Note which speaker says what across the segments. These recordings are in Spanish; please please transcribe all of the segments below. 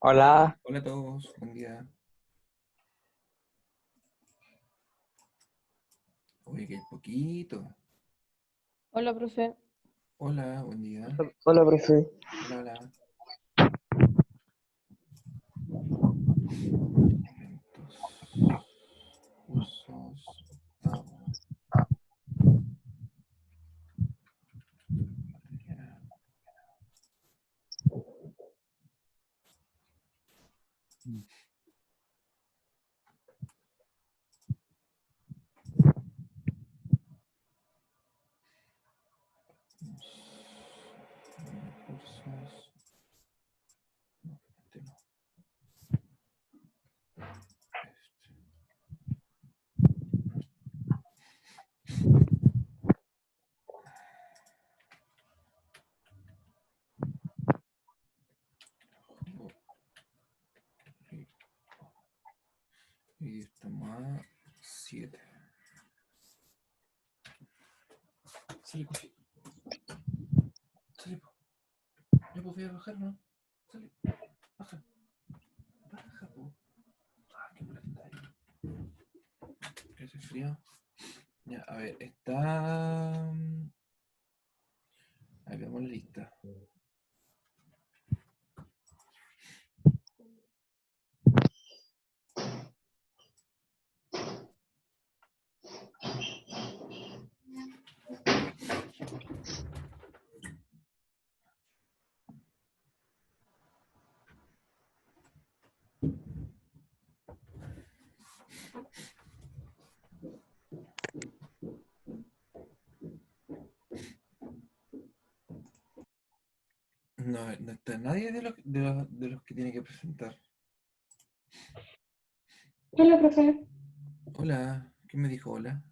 Speaker 1: Hola,
Speaker 2: Hola a todos, buen día. Oye, que hay poquito.
Speaker 3: Hola, profe.
Speaker 2: Hola, buen día.
Speaker 1: hola, profe.
Speaker 2: Hola, hola. Eventos, cursos, octavo, ya. Cursos, este no, este. Oh, y estamos a 7. Sale, Cofi. Sale, po. Ya, pues voy a bajar, ¿no? Sale, baja. Baja, po. Ah, qué molestario. Que hace frío. Ya, a ver, está. Ahí veamos la lista. No, no está nadie de los que tiene que presentar.
Speaker 3: Hola, profe.
Speaker 2: Hola, ¿qué me dijo hola?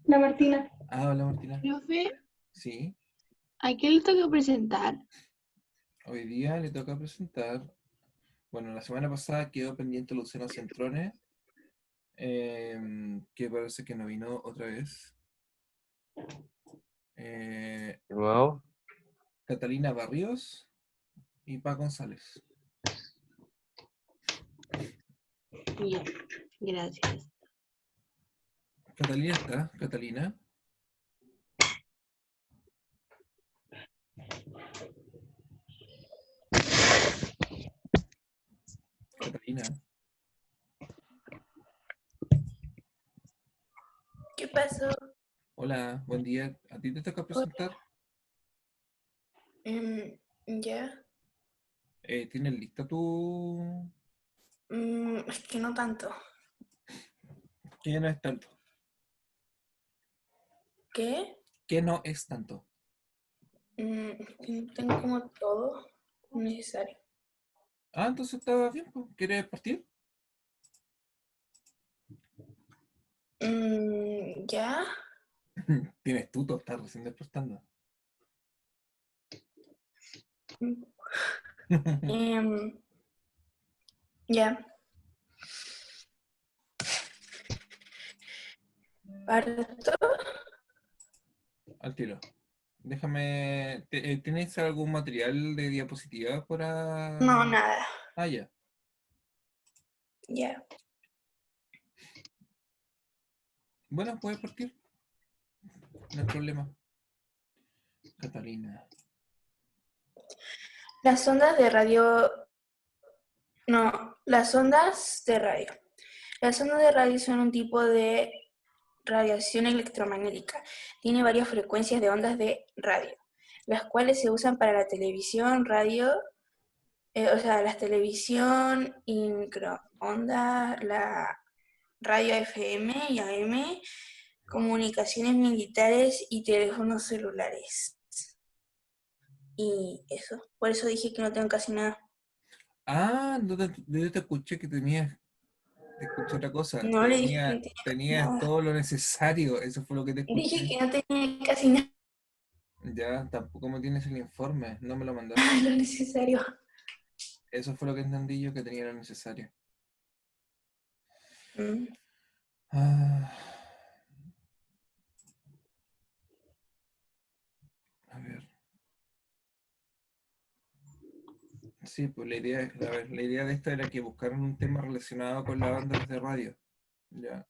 Speaker 3: La Martina.
Speaker 2: Ah, hola Martina.
Speaker 4: Profe,
Speaker 2: Sí,
Speaker 4: ¿a quién le toca presentar?
Speaker 2: hoy día le toca presentar. Bueno, la semana pasada quedó pendiente Luciano Centrones, que parece que no vino otra vez. eh,
Speaker 1: ¿De nuevo?
Speaker 2: Catalina Barrios y Pa González.
Speaker 4: Ya, gracias.
Speaker 2: Catalina está, Catalina. Catalina.
Speaker 5: ¿Qué pasó?
Speaker 2: Hola, buen día. ¿A ti te toca
Speaker 5: Hola.
Speaker 2: presentar?
Speaker 5: Ya.
Speaker 2: ¿Tienes lista tu...?
Speaker 5: Es que no tanto.
Speaker 2: ¿Qué no es tanto?
Speaker 5: ¿Qué?
Speaker 2: ¿Qué no es tanto?
Speaker 5: Es que no tengo como todo necesario.
Speaker 2: Ah, entonces está bien, pues. ¿Quieres partir?
Speaker 5: Ya.
Speaker 2: Tienes tuto, estás recién despertando.
Speaker 5: Mm, em, ya. Parto.
Speaker 2: Al tiro. Déjame. ¿Tienes algún material de diapositiva
Speaker 5: No,
Speaker 2: para...?
Speaker 5: nada.
Speaker 2: Ah, ya.
Speaker 5: Ya.
Speaker 2: Bueno, puedes partir. No hay problema. Catalina.
Speaker 5: Las ondas de radio. No, las ondas de radio. Las ondas de radio son un tipo de radiación electromagnética. Tiene varias frecuencias de ondas de radio, las cuales se usan para la televisión, radio, o sea, la televisión y microondas, la radio FM y AM, comunicaciones militares y teléfonos celulares. Y eso, por eso dije que no tengo casi nada.
Speaker 2: Ah, no te escuché que tenías. Te escuché otra cosa.
Speaker 5: No le dije que no tenía casi
Speaker 2: Tenías
Speaker 5: nada.
Speaker 2: todo lo necesario. Eso fue lo que te
Speaker 5: Dije
Speaker 2: escuché.
Speaker 5: que no tenía casi nada
Speaker 2: Ya, tampoco me tienes el informe. No me lo
Speaker 5: de
Speaker 2: mandaste.
Speaker 5: lo necesario.
Speaker 2: Eso fue lo que entendí yo que tenía lo necesario.
Speaker 5: Mm,
Speaker 2: Ah, a ver. Sí, pues la idea, a ver, la idea de esto era que buscaran un tema relacionado con las bandas de radio. Ya.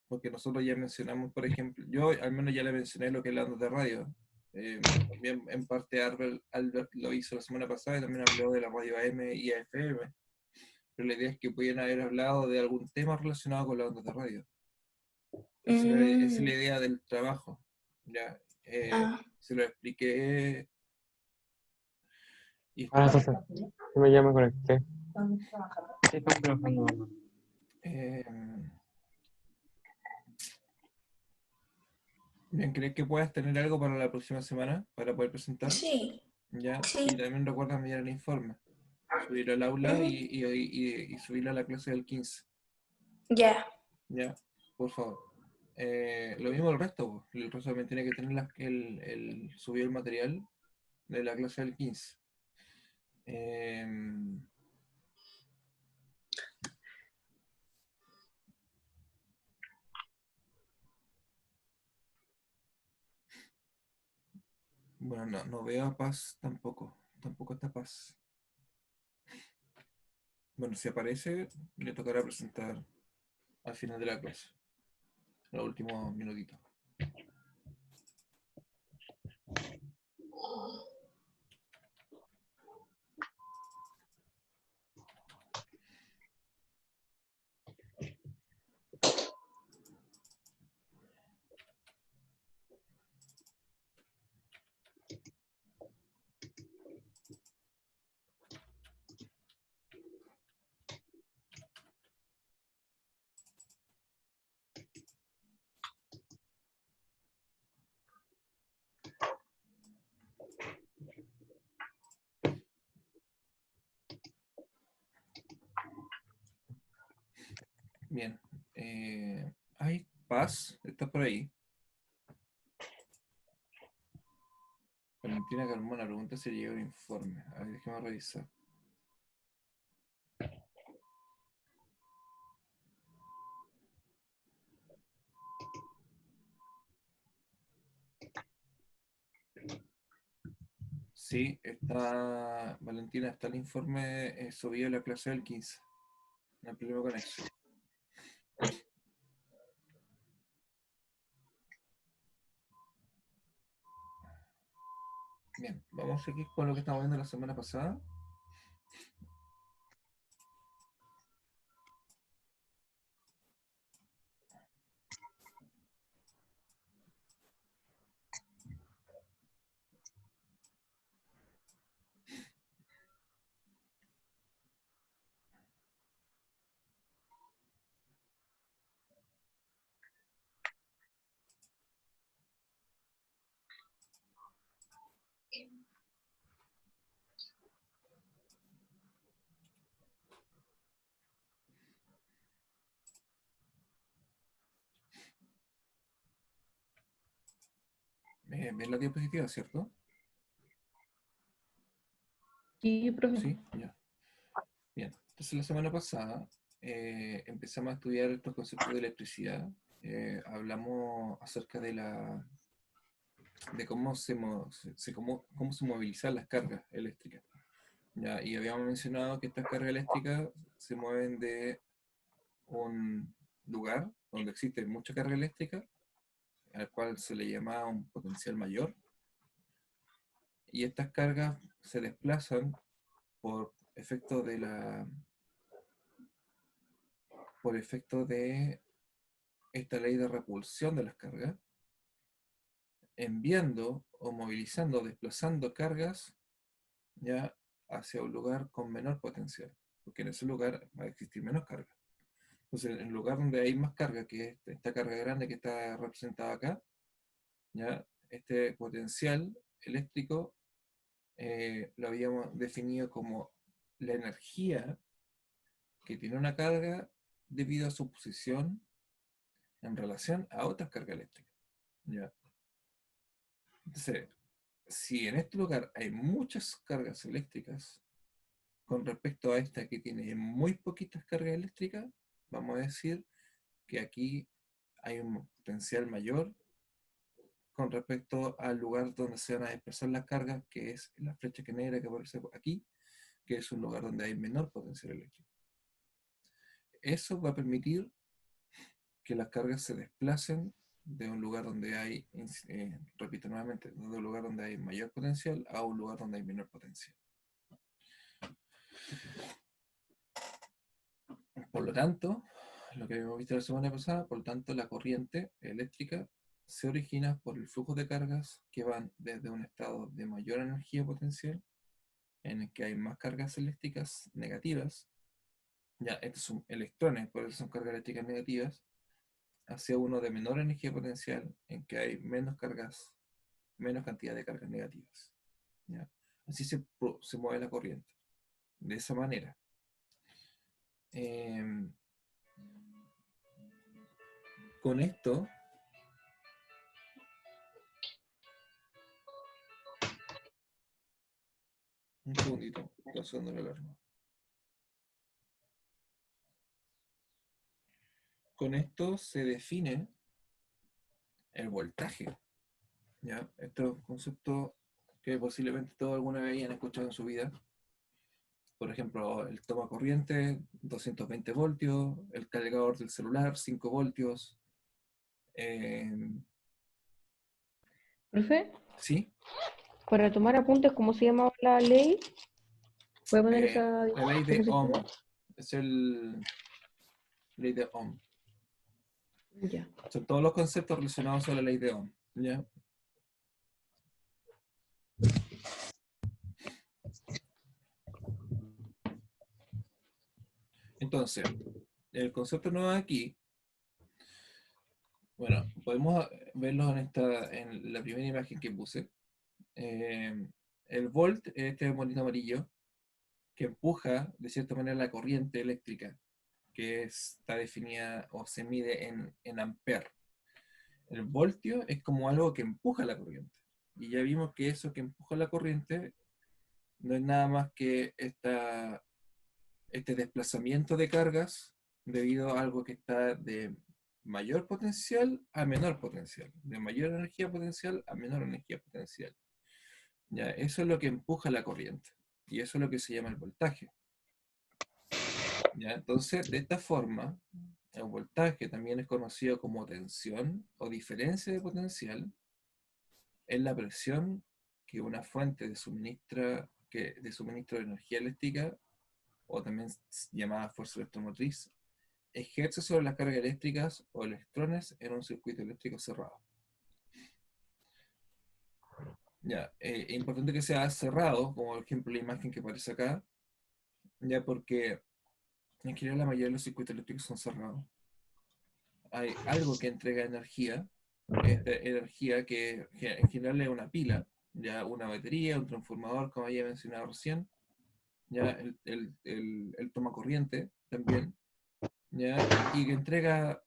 Speaker 2: Porque nosotros ya mencionamos, por ejemplo, yo al menos ya le mencioné lo que es la onda de radio. Bien, en parte Albert lo hizo la semana pasada y también habló de la radio AM y FM. Pero la idea es que pudieran haber hablado de algún tema relacionado con la onda de radio. Esa es la idea del trabajo. Ya, se lo expliqué. Y
Speaker 1: Ah, entonces, ya me conecté. Sí, estamos trabajando.
Speaker 2: Bien, ¿crees que puedas tener algo para la próxima semana para poder presentar?
Speaker 5: Sí,
Speaker 2: Ya,
Speaker 5: sí.
Speaker 2: y también recuerda enviar el informe, subirlo al aula y subirlo a la clase del 15.
Speaker 5: Ya.
Speaker 2: Ya, por favor. Lo mismo el resto, pues. El resto también tiene que tener el subir el material de la clase del 15. Bueno, no veo a Paz tampoco. Tampoco está Paz. Bueno, si aparece, le tocará presentar al final de la clase. Los últimos minutitos. Bien. Ay, Paz, ¿estás por ahí? Valentina Carmona pregunta si llegó el informe. A ver, déjame revisar. Sí, está, Valentina, está el informe subido a la clase del 15. No hay problema con eso. Bien, vamos a seguir con lo que estamos viendo la semana pasada. ¿Ven la diapositiva, cierto?
Speaker 3: Sí, profe.
Speaker 2: Sí, ya. Bien, entonces la semana pasada empezamos a estudiar estos conceptos de electricidad. Hablamos acerca de cómo se movilizan las cargas eléctricas. ¿Ya? Y habíamos mencionado que estas cargas eléctricas se mueven de un lugar donde existe mucha carga eléctrica, al cual se le llama un potencial mayor, y estas cargas se desplazan por efecto por efecto de esta ley de repulsión de las cargas, enviando o movilizando, desplazando cargas ya hacia un lugar con menor potencial, porque en ese lugar va a existir menos carga. Entonces, en el lugar donde hay más carga, que es esta carga grande que está representada acá, ya este potencial eléctrico lo habíamos definido como la energía que tiene una carga debido a su posición en relación a otras cargas eléctricas. ¿Ya? Entonces, si en este lugar hay muchas cargas eléctricas con respecto a esta que tiene muy poquitas cargas eléctricas, vamos a decir que aquí hay un potencial mayor con respecto al lugar donde se van a desplazar las cargas, que es la flecha que negra que aparece aquí, que es un lugar donde hay menor potencial eléctrico. Eso va a permitir que las cargas se desplacen de un lugar donde hay, repito nuevamente, de un lugar donde hay mayor potencial a un lugar donde hay menor potencial. Por lo tanto, lo que habíamos visto la semana pasada, por lo tanto, la corriente eléctrica se origina por el flujo de cargas que van desde un estado de mayor energía potencial, en el que hay más cargas eléctricas negativas, ya estos son electrones, por eso son cargas eléctricas negativas, hacia uno de menor energía potencial, en que hay menos cargas, menos cantidad de cargas negativas. ¿Ya? Así se mueve la corriente, de esa manera. Con esto, un segundito, está sonando la alarma. Con esto se define el voltaje. ¿Ya? Este es un concepto que posiblemente todos alguna vez hayan escuchado en su vida. Por ejemplo, el toma corriente, 220 voltios, el cargador del celular, 5 voltios.
Speaker 3: Profe,
Speaker 2: ¿Sí?
Speaker 3: para tomar apuntes, ¿cómo se llamaba la ley? ¿Puede poner esa
Speaker 2: La ley de Ohm.
Speaker 3: diapositiva?
Speaker 2: Es el ley de Ohm.
Speaker 3: Ya.
Speaker 2: Son todos los conceptos relacionados a la ley de Ohm. ¿Ya? Entonces, el concepto nuevo aquí, bueno, podemos verlo en la primera imagen que puse. El volt es este monito amarillo que empuja de cierta manera la corriente eléctrica, que está definida o se mide en amper. El voltio es como algo que empuja la corriente. Y ya vimos que eso que empuja la corriente no es nada más que este desplazamiento de cargas debido a algo que está de mayor potencial a menor potencial, de mayor energía potencial a menor energía potencial. Ya, eso es lo que empuja la corriente y eso es lo que se llama el voltaje. Ya, entonces, de esta forma, el voltaje también es conocido como tensión o diferencia de potencial, es la presión que una fuente de suministro de energía eléctrica, o también llamada fuerza electromotriz, ejerce sobre las cargas eléctricas o electrones en un circuito eléctrico cerrado. Ya, es importante que sea cerrado, como por ejemplo la imagen que aparece acá, ya porque en general la mayoría de los circuitos eléctricos son cerrados. Hay algo que entrega energía, esta energía que en general es una pila, ya una batería, un transformador, como había mencionado recién, ya el toma corriente también, ya, y que entrega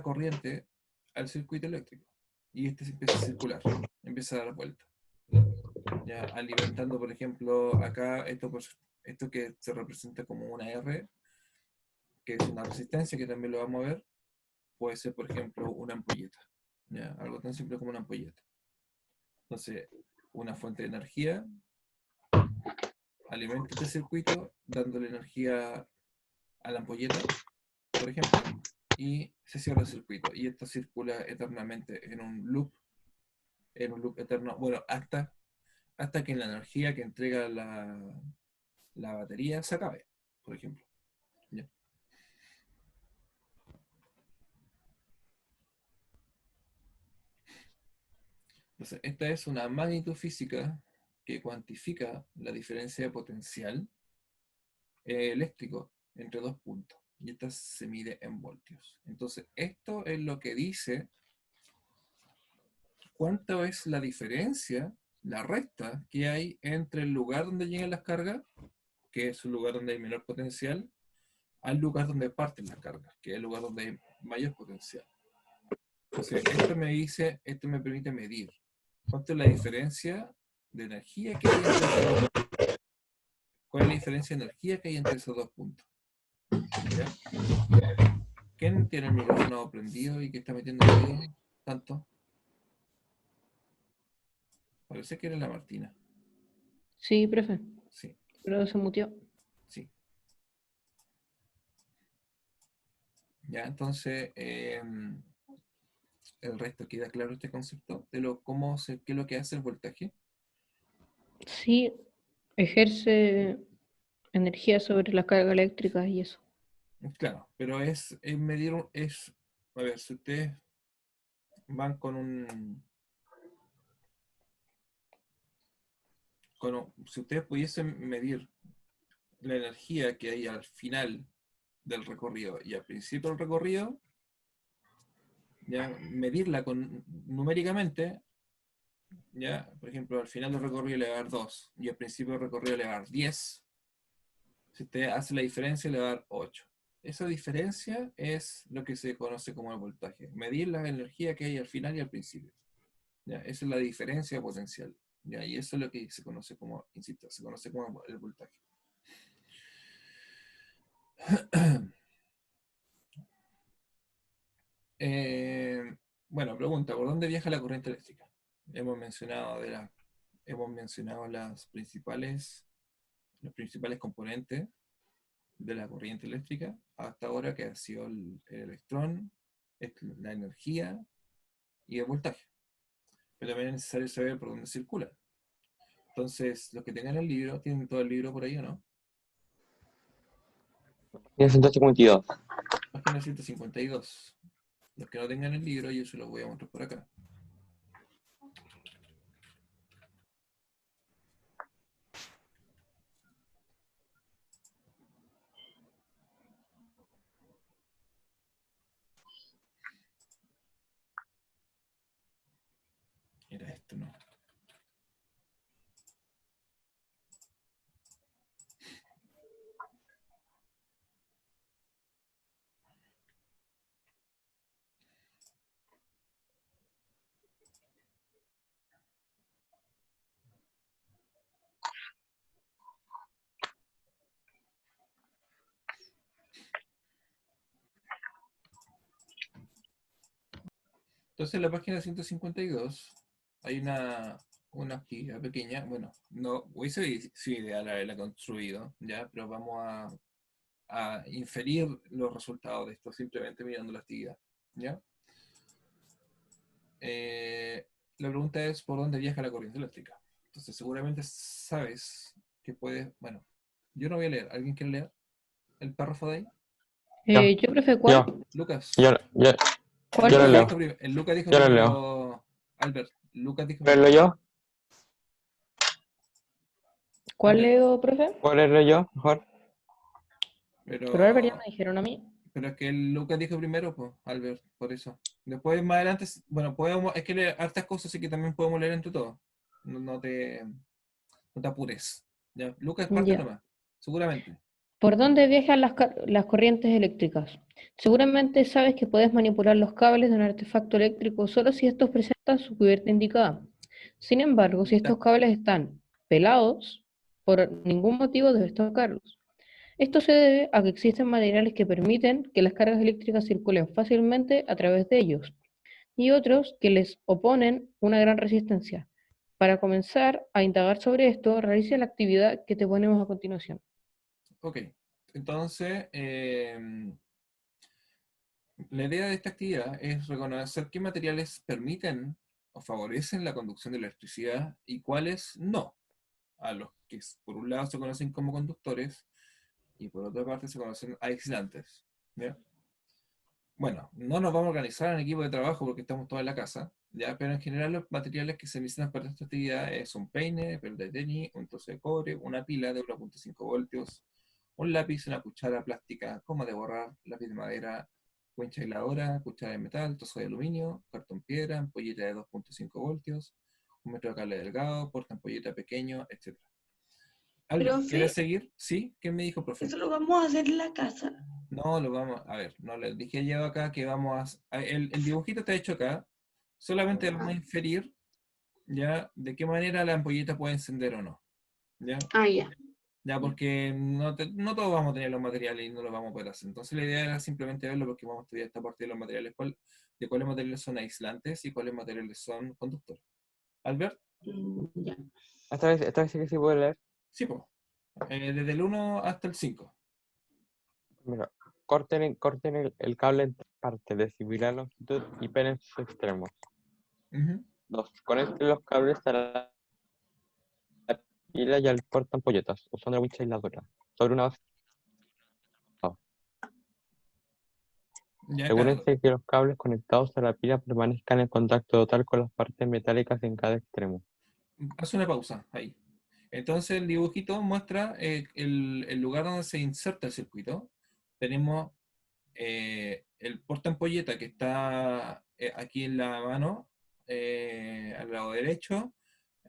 Speaker 2: corriente al circuito eléctrico. Y este se empieza a circular, empieza a dar vuelta. Ya, alimentando, por ejemplo, acá esto que se representa como una R, que es una resistencia, que también lo vamos a ver, puede ser, por ejemplo, una ampolleta. ¿Ya? Algo tan simple como una ampolleta. Entonces, una fuente de energía alimenta este circuito, dándole energía a la ampolleta, por ejemplo, y se cierra el circuito. Y esto circula eternamente en un loop eterno, bueno, hasta que la energía que entrega la batería se acabe, por ejemplo. ¿Ya? Entonces, esta es una magnitud física que cuantifica la diferencia de potencial eléctrico entre dos puntos. Y esta se mide en voltios. Entonces, esto es lo que dice cuánto es la diferencia, la recta que hay entre el lugar donde llegan las cargas, que es un lugar donde hay menor potencial, al lugar donde parten las cargas, que es el lugar donde hay mayor potencial. Entonces, esto me permite medir cuánto es la diferencia de energía que hay entre esos dos puntos. ¿Cuál es la diferencia de energía que hay entre esos dos puntos? ¿Ya? ¿Quién tiene el micrófono prendido y que está metiendo ruido tanto? Parece que era la Martina.
Speaker 3: Sí, profe,
Speaker 2: Sí,
Speaker 3: pero se mutió.
Speaker 2: sí. Ya, entonces, el resto queda claro este concepto de qué es lo que hace el voltaje.
Speaker 3: Sí, ejerce energía sobre las cargas eléctricas y eso.
Speaker 2: Claro, pero es medir, a ver, si ustedes van si ustedes pudiesen medir la energía que hay al final del recorrido y al principio del recorrido, ya medirla numéricamente, ya, por ejemplo, al final del recorrido le va a dar 2 y al principio del recorrido le va a dar 10. Si usted hace la diferencia le va a dar 8. Esa diferencia es lo que se conoce como el voltaje. Medir la energía que hay al final y al principio. ¿Ya? Esa es la diferencia potencial. ¿Ya? Y eso es lo que se conoce como, insisto, se conoce como el voltaje. Bueno, pregunta, ¿por dónde viaja la corriente eléctrica? Hemos mencionado los principales componentes de la corriente eléctrica hasta ahora, que ha sido el electrón, la energía y el voltaje. Pero también es necesario saber por dónde circula. Entonces, los que tengan el libro, ¿tienen todo el libro por ahí o no?
Speaker 1: Tiene 152.
Speaker 2: Página 152. Los que no tengan el libro, yo se los voy a mostrar por acá. Era esto, ¿no? Entonces, en la página 152 hay una actividad pequeña. Bueno, no hubiese sido ideal haberla construido, ¿ya? Pero vamos a inferir los resultados de esto simplemente mirando la actividad, ¿ya? La pregunta es, ¿por dónde viaja la corriente eléctrica? Entonces, seguramente sabes que puedes... Bueno, yo no voy a leer. ¿Alguien quiere leer el párrafo de ahí?
Speaker 1: Ya.
Speaker 3: Yo, profe, ¿cuál?
Speaker 1: Yo,
Speaker 2: Lucas.
Speaker 1: yo, yo,
Speaker 3: ¿Cuál,
Speaker 1: yo lo
Speaker 3: profe?
Speaker 1: leo.
Speaker 2: El Lucas dijo
Speaker 1: Yo lo
Speaker 2: primero. Albert, Lucas dijo
Speaker 1: ¿Cuál leo
Speaker 2: primero.
Speaker 1: yo?
Speaker 3: ¿Cuál
Speaker 2: Albert,
Speaker 3: leo, profe?
Speaker 1: ¿Cuál leo yo? Mejor.
Speaker 3: Pero Albert ya
Speaker 2: pero,
Speaker 3: me dijeron a mí.
Speaker 2: pero es que el Lucas dijo primero, pues, Albert, por eso. Después, más adelante, bueno, podemos, es que leer hartas cosas, así que también podemos leer entre todos. No te apures. ¿Ya? Lucas, parte
Speaker 3: Ya.
Speaker 2: nomás, seguramente.
Speaker 3: ¿Por dónde viajan las corrientes eléctricas? Seguramente sabes que puedes manipular los cables de un artefacto eléctrico solo si estos presentan su cubierta indicada. Sin embargo, si estos
Speaker 2: Ya,
Speaker 3: cables están pelados, por ningún motivo debes tocarlos. Esto se debe a que existen materiales que permiten que las cargas eléctricas circulen fácilmente a través de ellos y otros que les oponen una gran resistencia. Para comenzar a indagar sobre esto, realiza la actividad que te ponemos a continuación.
Speaker 2: ok. Entonces, la idea de esta actividad es reconocer qué materiales permiten o favorecen la conducción de la electricidad y cuáles no. A los que por un lado se conocen como conductores y por otra parte se conocen aislantes. ¿Ya? Bueno, no nos vamos a organizar en equipo de trabajo porque estamos todos en la casa, ¿ya? Pero en general los materiales que se necesitan para esta actividad es un peine, pelota de tenis, un trozo de cobre, una pila de 1.5 voltios, un lápiz, una cuchara plástica, goma de borrar, lápiz de madera, wincha aisladora, cuchara de metal, trozo de aluminio, cartón piedra, ampolleta de 2.5 voltios, un metro de cable delgado, porta ampolleta pequeño, etc. Albert,
Speaker 4: Profe,
Speaker 2: ¿quieres seguir? ¿Sí? ¿Qué me dijo, profe?
Speaker 4: eso lo vamos a hacer en la casa.
Speaker 2: No, lo vamos a ver. No les dije yo acá que el dibujito está hecho acá. Solamente vamos a inferir ya de qué manera la ampolleta puede encender o no. ¿Ya?
Speaker 4: Ah, ya.
Speaker 2: Ya, porque no todos vamos a tener los materiales y no los vamos a poder hacer. Entonces la idea era simplemente verlo porque vamos a estudiar esta parte de los materiales, de cuáles materiales son aislantes y cuáles materiales son conductores. Albert,
Speaker 4: Ya.
Speaker 1: Esta vez sí que sí puedo leer.
Speaker 2: Sí, pues. Desde el 1 hasta el 5.
Speaker 1: Mira, corten el cable en tres partes de similar longitud y pelen sus extremos. 2. Conecten los cables a la pila y al portaampolletas usando la wincha aisladora sobre una base.
Speaker 2: Ya, claro.
Speaker 1: Asegúrense que los cables conectados a la pila permanezcan en contacto total con las partes metálicas en cada extremo.
Speaker 2: Haz una pausa ahí. Entonces el dibujito muestra el lugar donde se inserta el circuito. Tenemos el portaampolleta que está aquí en la mano, al lado derecho.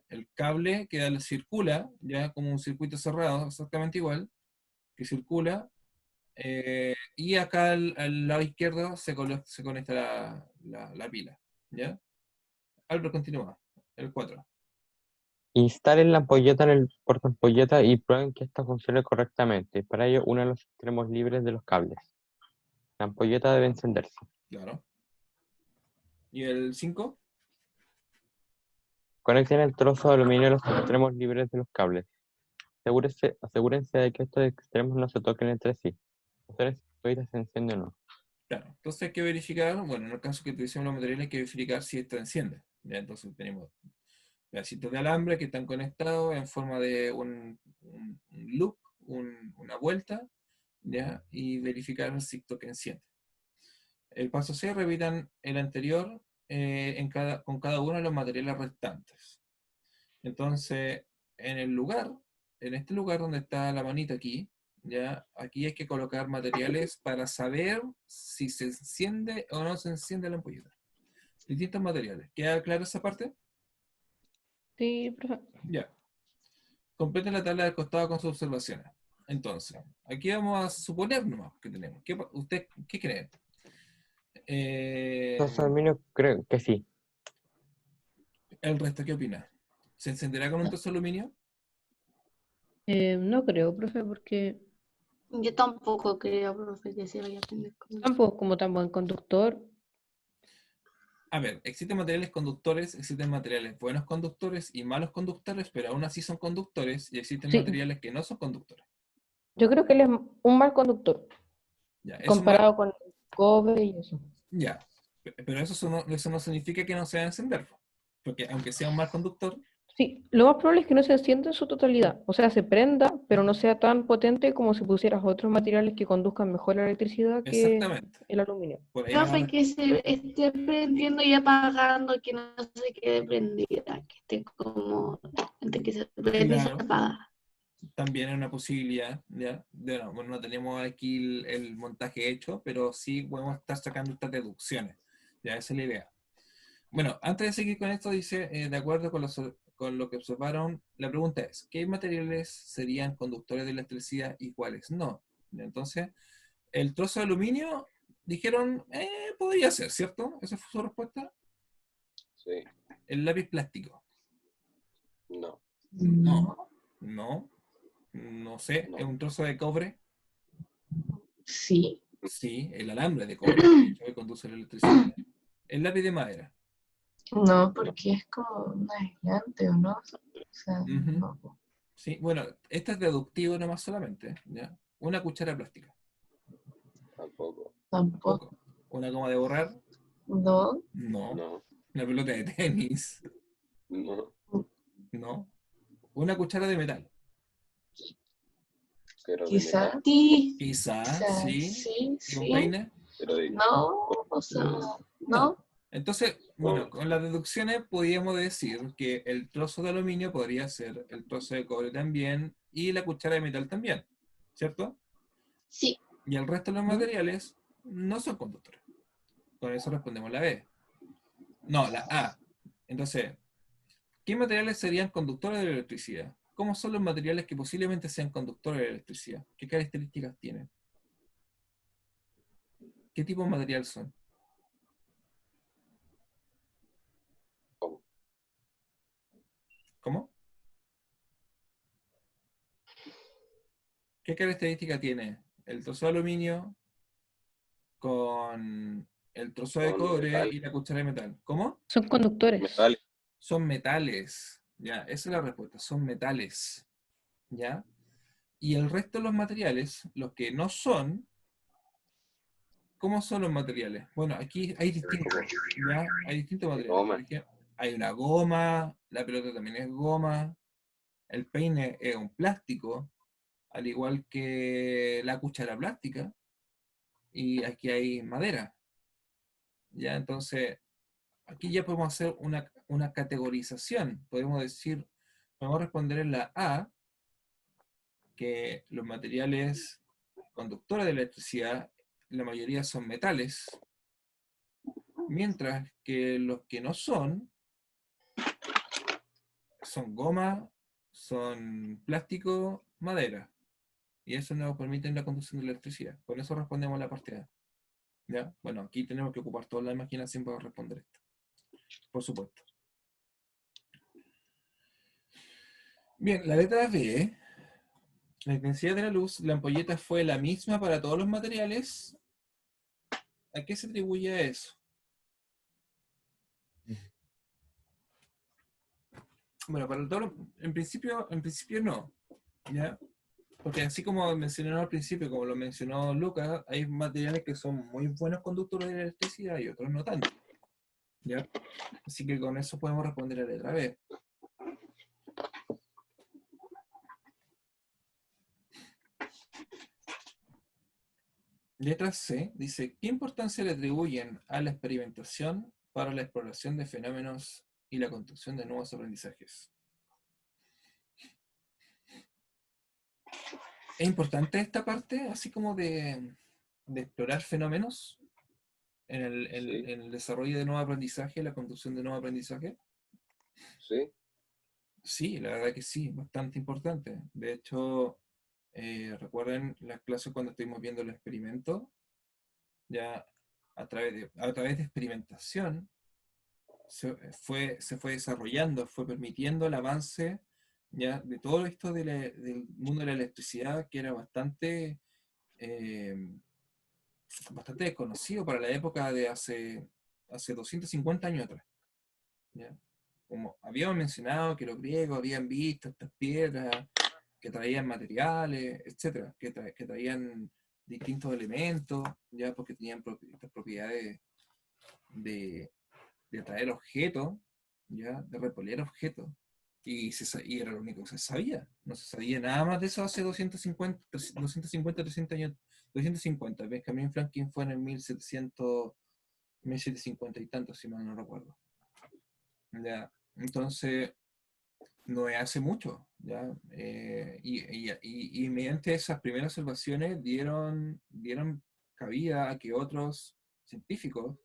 Speaker 2: El cable que circula, ya como un circuito cerrado, exactamente igual, que circula. Y acá al lado izquierdo se conecta la pila. ¿Ya? Albert, continúa. El 4.
Speaker 1: Instalen la ampolleta en el portaampolleta y prueben que esta funcione correctamente. Para ello, unan los extremos libres de los cables. La ampolleta debe encenderse.
Speaker 2: Claro. ¿Y el 5?
Speaker 1: Conecten el trozo de aluminio a los extremos libres de los cables. Asegúrense de que estos extremos no se toquen entre sí. Ustedes si se enciende o no.
Speaker 2: Claro. Entonces hay que verificar, bueno, en el caso que utilicemos los materiales, hay que verificar si esto enciende. ¿Ya? Entonces tenemos pedacitos de alambre que están conectados en forma de un loop, una vuelta, ¿ya? Y verificar si esto que enciende. El paso C, repitan el anterior con cada uno de los materiales restantes. Entonces, en este lugar donde está la manita aquí, ¿ya? Aquí hay que colocar materiales para saber si se enciende o no se enciende la ampolleta. Distintos materiales. ¿Queda clara esa parte?
Speaker 3: Sí, profe.
Speaker 2: Ya. Completen la tabla del costado con sus observaciones. Entonces, aquí vamos a suponer nomás que tenemos. ¿Usted qué cree?
Speaker 1: Los aluminios creo que sí.
Speaker 2: ¿El resto qué opina? ¿Se encenderá con un trozo de aluminio?
Speaker 3: No creo, profe, porque
Speaker 4: Yo tampoco creo, profe, que se vaya a aprender con eso.
Speaker 3: tampoco es como tan buen conductor.
Speaker 2: A ver, existen materiales conductores, existen materiales buenos conductores y malos conductores, pero aún así son conductores, y existen
Speaker 3: Sí.
Speaker 2: materiales que no son conductores.
Speaker 3: Yo creo que él es un mal conductor
Speaker 2: Ya,
Speaker 3: comparado con el cobre y eso.
Speaker 2: ya, pero eso no significa que no se va a encender, porque aunque sea un mal conductor,
Speaker 3: Sí, lo más probable es que no se encienda en su totalidad. O sea, se prenda, pero no sea tan potente como si pusieras otros materiales que conduzcan mejor la electricidad que
Speaker 2: exactamente,
Speaker 3: el aluminio.
Speaker 2: por ahí va
Speaker 4: Profe, que se esté prendiendo y apagando, que no se quede prendida, que esté como entre que se prende y se
Speaker 2: claro,
Speaker 4: apaga.
Speaker 2: también es una posibilidad, ¿ya? Bueno, no tenemos aquí el montaje hecho, pero sí podemos estar sacando estas deducciones, ya, esa es la idea. Bueno, antes de seguir con esto, dice, de acuerdo con lo que observaron, la pregunta es, ¿qué materiales serían conductores de electricidad y cuáles no? Entonces, el trozo de aluminio, dijeron, podría ser, ¿cierto? ¿Esa fue su respuesta?
Speaker 6: Sí,
Speaker 2: El lápiz plástico.
Speaker 6: no,
Speaker 2: No sé,
Speaker 6: No.
Speaker 2: ¿es un trozo de cobre?
Speaker 4: Sí.
Speaker 2: Sí, el alambre de cobre, de hecho, que conduce la electricidad. El lápiz de madera.
Speaker 7: No, porque es como un aislante, ¿o no? O sea,
Speaker 2: Ujú.
Speaker 7: no.
Speaker 2: Sí, bueno, este es deductivo nomás solamente, ¿ya? Una cuchara plástica.
Speaker 6: tampoco,
Speaker 7: Tampoco.
Speaker 2: Poco. Una goma de borrar,
Speaker 7: No,
Speaker 2: no.
Speaker 6: no,
Speaker 2: Una pelota de tenis,
Speaker 6: no,
Speaker 2: no. Una cuchara de metal,
Speaker 6: pero de
Speaker 7: quizá.
Speaker 6: metal,
Speaker 4: Sí.
Speaker 2: quizá,
Speaker 7: O sea,
Speaker 2: sí.
Speaker 7: sí,
Speaker 2: ¿Y un
Speaker 7: sí.
Speaker 2: peine?
Speaker 6: pero de
Speaker 7: No, o sea,
Speaker 2: No.
Speaker 7: no.
Speaker 2: Entonces, bueno, con las deducciones podríamos decir que el trozo de aluminio podría ser el trozo de cobre también y la cuchara de metal también, ¿cierto?
Speaker 4: Sí.
Speaker 2: Y el resto de los materiales no son conductores. Con eso respondemos la B. No, la A. Entonces, ¿qué materiales serían conductores de la electricidad? ¿Cómo son los materiales que posiblemente sean conductores de la electricidad? ¿Qué características tienen? ¿Qué tipo de material son?
Speaker 6: ¿cómo?
Speaker 2: ¿Cómo? ¿Qué característica tiene el trozo de aluminio con el trozo de
Speaker 6: Con
Speaker 2: cobre
Speaker 6: metal,
Speaker 2: y la cuchara de metal? ¿Cómo?
Speaker 3: Son conductores.
Speaker 6: metal,
Speaker 2: Son metales. Ya, esa es la respuesta, son metales. ¿Ya? Y el resto de los materiales, los que no son, ¿cómo son los materiales? Bueno, aquí hay distintos, ¿ya? Hay distintos materiales. Por
Speaker 6: Goma.
Speaker 2: ejemplo, hay una goma, la pelota también es goma, el peine es un plástico, al igual que la cuchara plástica, y aquí hay madera, ¿ya? Entonces, aquí ya podemos hacer una categorización. Podemos decir, podemos responder en la A, que los materiales conductores de electricidad, la mayoría son metales, mientras que los que no son goma, son plástico, madera. Y eso nos permite la conducción de electricidad. Con eso respondemos a la parte A. ¿Ya? Bueno, aquí tenemos que ocupar toda la imaginación para responder esto. Por supuesto. Bien, la letra B. La intensidad de la luz, la ampolleta fue la misma para todos los materiales. ¿A qué se atribuye eso? Bueno, para todo, en principio no. ¿Ya? Porque así como mencionaron al principio, como lo mencionó Lucas, hay materiales que son muy buenos conductores de electricidad y otros no tanto. ¿Ya? Así que con eso podemos responder a la letra B. Letra C dice, ¿qué importancia le atribuyen a la experimentación para la exploración de fenómenos y la construcción de nuevos aprendizajes? ¿Es importante esta parte, así como de explorar fenómenos en
Speaker 6: Sí,
Speaker 2: el desarrollo de nuevo aprendizaje, la construcción de nuevo aprendizaje?
Speaker 6: sí.
Speaker 2: Sí, la verdad que sí, bastante importante. De hecho, recuerden las clases cuando estuvimos viendo el experimento, ya a través de experimentación se fue desarrollando, fue permitiendo el avance ya de todo esto del mundo de la electricidad, que era eh, bastante desconocido para la época de hace 250 años atrás. ¿Ya? Como habíamos mencionado que los griegos habían visto estas piedras que traían materiales, etcétera, que traían distintos elementos, ya porque tenían estas propiedades de, de atraer objetos, ya, de repeler objetos. Y era lo único que se sabía. No se sabía nada más de eso hace 250 300 años. 250. Benjamin Franklin fue en el 1750 y tanto, si mal no recuerdo. Ya. Entonces, no es hace mucho, ¿ya? Y mediante esas primeras observaciones dieron cabida a que otros científicos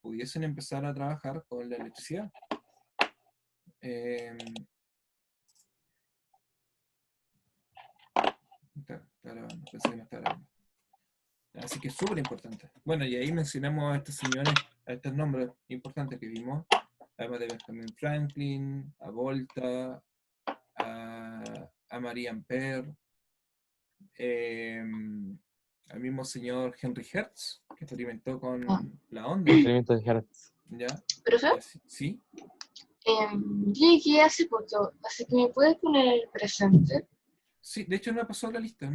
Speaker 2: pudiesen empezar a trabajar con la electricidad. Eh, pensé que no estaba grabando. Así que es súper importante. Bueno, y ahí mencionamos a estos señores, a estos nombres importantes que vimos, además de Benjamin Franklin, a Volta, a Marie Ampère, al mismo señor Henry Hertz, que experimentó con la onda.
Speaker 1: Experimento de Hertz.
Speaker 2: ¿Ya?
Speaker 7: Profe,
Speaker 2: ¿Sí?
Speaker 7: llegué hace poco, así que me puedes poner el presente.
Speaker 2: Sí, de hecho no he pasado la lista,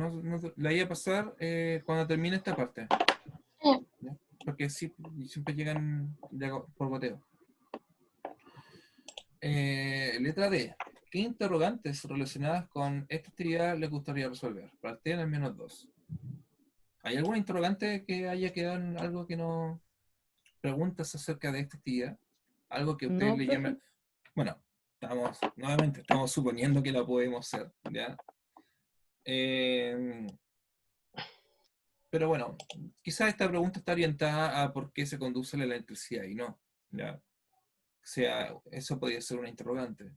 Speaker 2: la iba a pasar cuando termine esta parte. ¿Ya? Porque sí, siempre llegan por boteo. Letra D. ¿Qué interrogantes relacionadas con esta actividad les gustaría resolver? Planteen al menos 2. ¿Hay alguna interrogante que haya quedado en algo que no preguntas acerca de esta actividad? Algo que a ustedes
Speaker 3: No,
Speaker 2: le
Speaker 3: profe.
Speaker 2: llame. Bueno, nuevamente estamos suponiendo que la podemos hacer, ¿ya? Pero bueno, quizás esta pregunta está orientada a por qué se conduce la electricidad y no, ¿ya? O sea, eso podría ser una interrogante.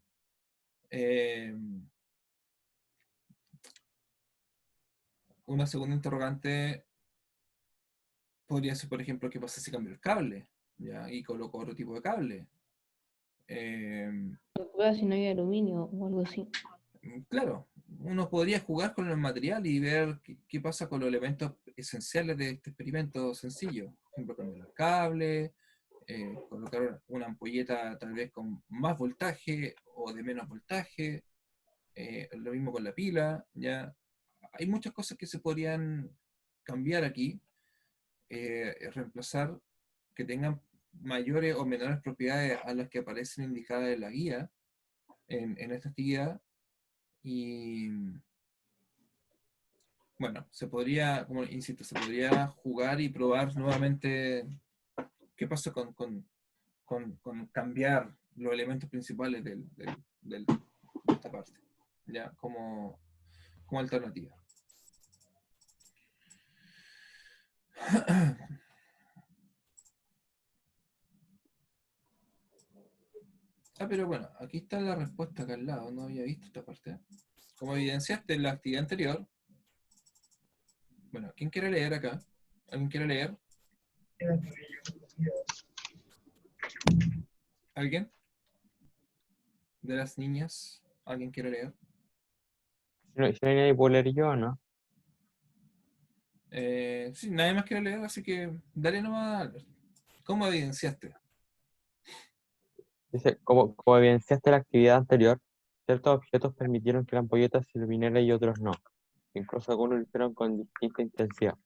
Speaker 2: Una segunda interrogante podría ser, por ejemplo, qué pasa si cambio el cable, ¿ya? Y coloco otro tipo de cable.
Speaker 3: Si no hay aluminio o algo así.
Speaker 2: Claro, uno podría jugar con el material y ver qué pasa con los elementos esenciales de este experimento sencillo. Por ejemplo, cambiar el cable, colocar una ampolleta tal vez con más voltaje o de menos voltaje, lo mismo con la pila, ya. Hay muchas cosas que se podrían cambiar aquí, reemplazar, que tengan mayores o menores propiedades a las que aparecen indicadas en la guía, en esta actividad, y bueno, se podría, como insisto, se podría jugar y probar nuevamente qué pasa con cambiar los elementos principales de esta parte, ya, como alternativa. Pero bueno, aquí está la respuesta acá al lado, no había visto esta parte. Como evidenciaste en la actividad anterior, bueno, ¿quién quiere leer acá? ¿Alguien quiere leer? ¿Alguien? ¿De las niñas? ¿Alguien quiere leer?
Speaker 1: Si no hay nadie, ¿puedo leer yo o no?
Speaker 2: Sí, nadie más quiere leer, así que dale nomás, Albert. ¿Cómo evidenciaste?
Speaker 1: Dice, como evidenciaste la actividad anterior, ciertos objetos permitieron que la ampolleta se iluminara y otros no. Incluso algunos lo hicieron con distinta intensidad.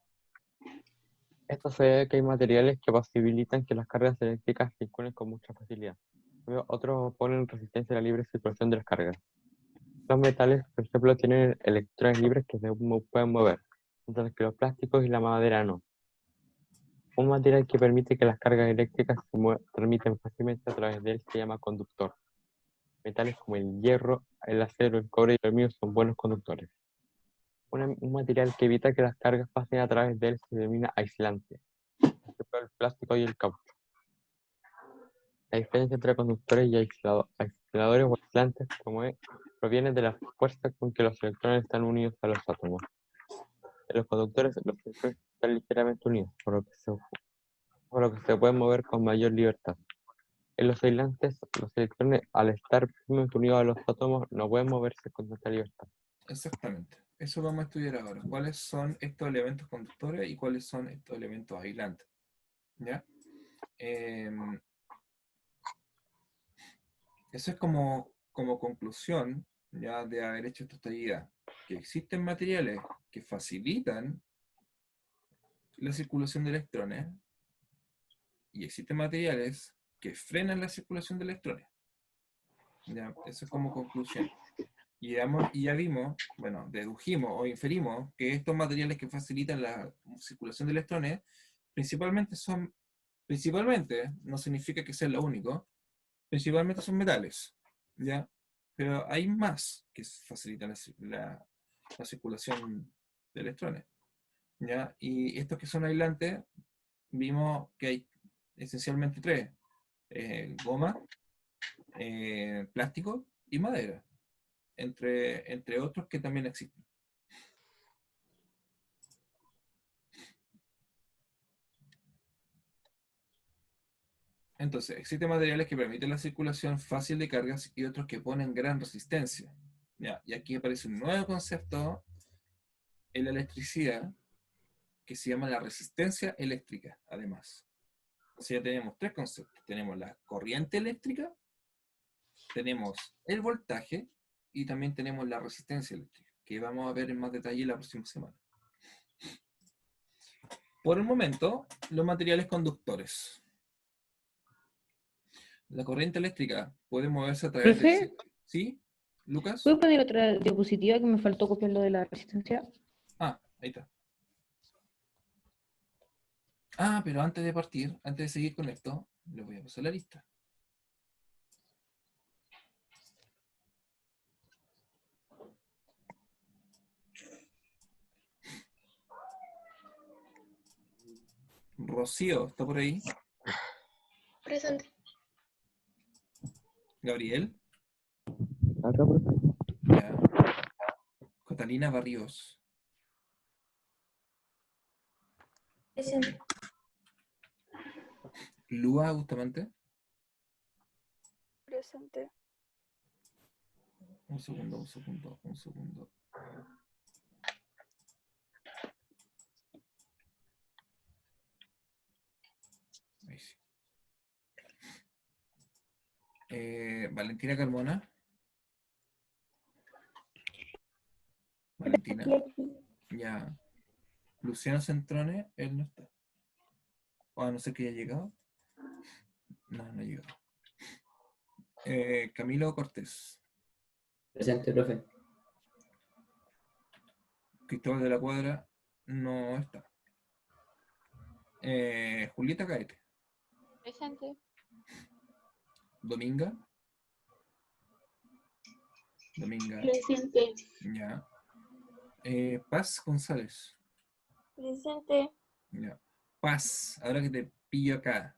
Speaker 1: Esto se debe a que hay materiales que posibilitan que las cargas eléctricas circulen con mucha facilidad. Pero otros oponen resistencia a la libre circulación de las cargas. Los metales, por ejemplo, tienen electrones libres que se pueden mover, mientras que los plásticos y la madera no. Un material que permite que las cargas eléctricas se transmiten fácilmente a través de él se llama conductor. Metales como el hierro, el acero, el cobre y el aluminio son buenos conductores. Un material que evita que las cargas pasen a través de él se denomina aislante, por ejemplo, el plástico y el caucho. La diferencia entre conductores y aisladores o aislantes proviene de la fuerza con que los electrones están unidos a los átomos. En los conductores, los electrones están ligeramente unidos, por lo que se pueden mover con mayor libertad. En los aislantes, los electrones, al estar firmemente unidos a los átomos, no pueden moverse con tanta libertad.
Speaker 2: Exactamente. Eso vamos a estudiar ahora. ¿Cuáles son estos elementos conductores y cuáles son estos elementos aislantes? ¿Ya? Eso es como conclusión, ya, de haber hecho esta actividad. Que existen materiales que facilitan la circulación de electrones y existen materiales que frenan la circulación de electrones. ¿Ya? Eso es como conclusión. Y ya vimos, bueno, dedujimos o inferimos que estos materiales que facilitan la circulación de electrones principalmente, no significa que sea lo único, principalmente son metales, ¿ya? Pero hay más que facilitan la circulación de electrones, ¿ya? Y estos que son aislantes, vimos que hay esencialmente tres: goma, plástico y madera, entre otros que también existen. Entonces, existen materiales que permiten la circulación fácil de cargas y otros que ponen gran resistencia. ¿Ya? Y aquí aparece un nuevo concepto en la electricidad que se llama la resistencia eléctrica, además. O sea, tenemos tres conceptos. Tenemos la corriente eléctrica, tenemos el voltaje y también tenemos la resistencia eléctrica, que vamos a ver en más detalle la próxima semana. Por el momento, los materiales conductores. La corriente eléctrica puede moverse a través de...
Speaker 3: Profe,
Speaker 2: ¿Sí, Lucas?
Speaker 3: ¿puedes poner otra diapositiva que me faltó copiar lo de la resistencia?
Speaker 2: Ah, ahí está. Pero antes de partir, antes de seguir con esto, les voy a pasar la lista. Rocío, ¿está por ahí?
Speaker 4: Presente.
Speaker 2: Gabriel.
Speaker 1: Acá, profe.
Speaker 2: Ya. Catalina Barrios.
Speaker 5: Presente.
Speaker 2: Lua Bustamante.
Speaker 8: Presente.
Speaker 2: Un segundo. Ahí sí. Valentina Carmona. Valentina. Ya. Luciano Centrone, él no está. O a no ser que haya llegado. No, no ha llegado. Camilo Cortés.
Speaker 8: Presente, profe.
Speaker 2: Cristóbal de la Cuadra no está. Julieta Caete.
Speaker 4: Presente.
Speaker 2: Dominga. Dominga.
Speaker 4: Presente.
Speaker 2: Ya. Paz González.
Speaker 5: Presente.
Speaker 2: Ya. Paz, ahora que te pillo acá.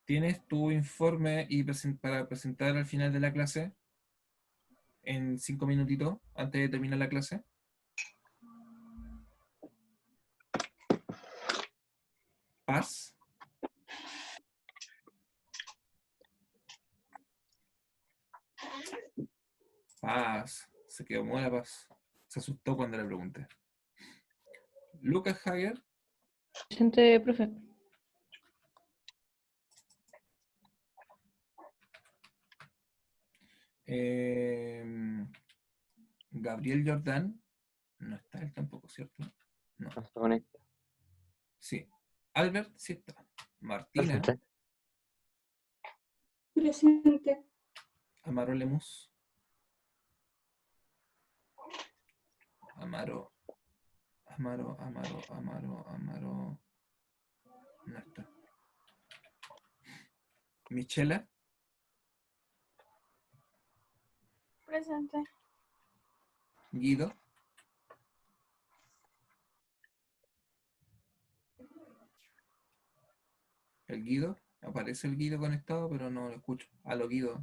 Speaker 2: ¿Tienes tu informe y para presentar al final de la clase? En 5 minutitos, antes de terminar la clase. Paz. Paz. Se quedó muda Paz. Se asustó cuando le pregunté. Lucas Hager.
Speaker 3: Presente, profe.
Speaker 2: Gabriel Jordán. No está él tampoco, ¿cierto? No.
Speaker 1: No se conecta.
Speaker 2: Sí. Albert sí está. Martina.
Speaker 1: Presente.
Speaker 5: Presente.
Speaker 2: Amaro Lemus. Amaro. No está. Michela.
Speaker 5: Presente.
Speaker 2: Guido. El Guido. Aparece el Guido conectado, pero no lo escucho. Aló, Guido.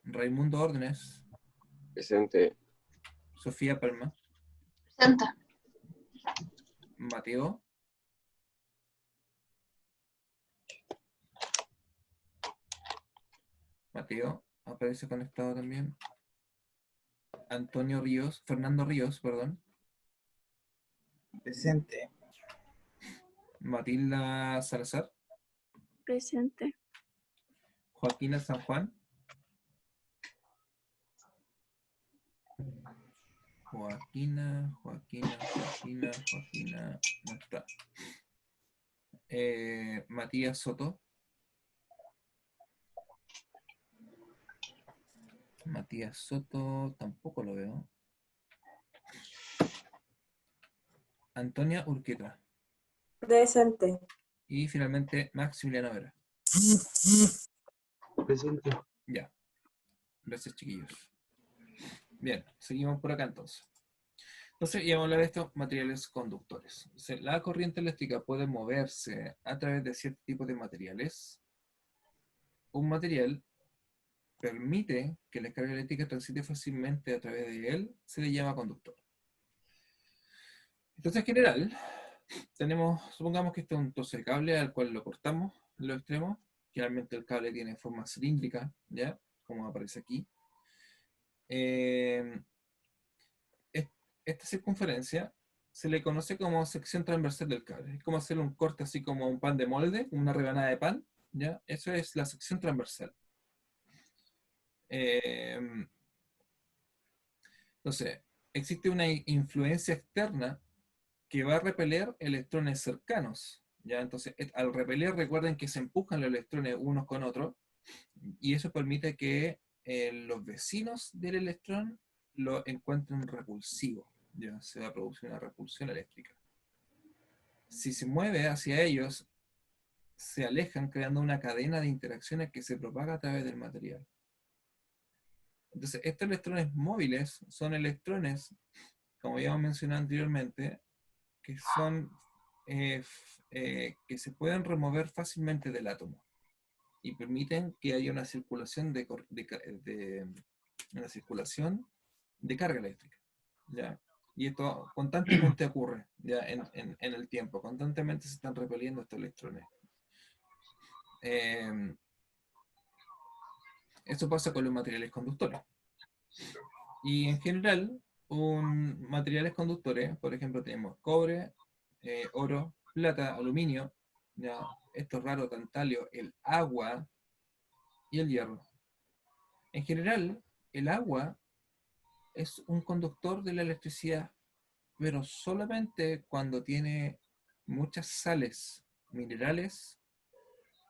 Speaker 2: Raimundo Órdenes.
Speaker 6: Presente.
Speaker 2: Sofía Palma.
Speaker 7: Presente.
Speaker 2: Mateo. Mateo. Aparece conectado también. Antonio Ríos. Fernando Ríos, perdón.
Speaker 9: Presente.
Speaker 2: Matilda Salazar.
Speaker 5: Presente.
Speaker 2: Joaquina San Juan. Joaquina. No está. Matías Soto. Matías Soto, tampoco lo veo. Antonia Urqueta.
Speaker 5: Presente.
Speaker 2: Y finalmente Maximiliano Vera.
Speaker 9: Presente.
Speaker 2: Ya. Gracias, chiquillos. Bien, seguimos por acá entonces. Entonces, ya vamos a hablar de estos materiales conductores. Entonces, la corriente eléctrica puede moverse a través de ciertos tipos de materiales. Un material permite que la carga eléctrica transite fácilmente a través de él, se le llama conductor. Entonces, en general, supongamos que este es un trozo de cable al cual lo cortamos en los extremos. Generalmente el cable tiene forma cilíndrica, ¿ya? Como aparece aquí. Esta circunferencia se le conoce como sección transversal del cable. Es como hacer un corte así como un pan de molde, una rebanada de pan, ¿ya? Eso es la sección transversal. Entonces, existe una influencia externa que va a repeler electrones cercanos, ¿ya? Entonces, al repeler, recuerden que se empujan los electrones unos con otros, y eso permite que los vecinos del electrón lo encuentren repulsivo, ¿ya? Se va a producir una repulsión eléctrica. Si se mueve hacia ellos, se alejan creando una cadena de interacciones que se propaga a través del material. Entonces, estos electrones móviles son electrones, como ya hemos mencionado anteriormente, que son que se pueden remover fácilmente del átomo y permiten que haya una circulación una circulación de carga eléctrica, ¿ya? Y esto constantemente ocurre, ¿ya? En el tiempo, constantemente se están repeliendo estos electrones. Eso pasa con los materiales conductores. Y en general, materiales conductores, por ejemplo, tenemos cobre, oro, plata, aluminio, ¿ya? Estos raros tantalios, el agua y el hierro. En general, el agua es un conductor de la electricidad, pero solamente cuando tiene muchas sales minerales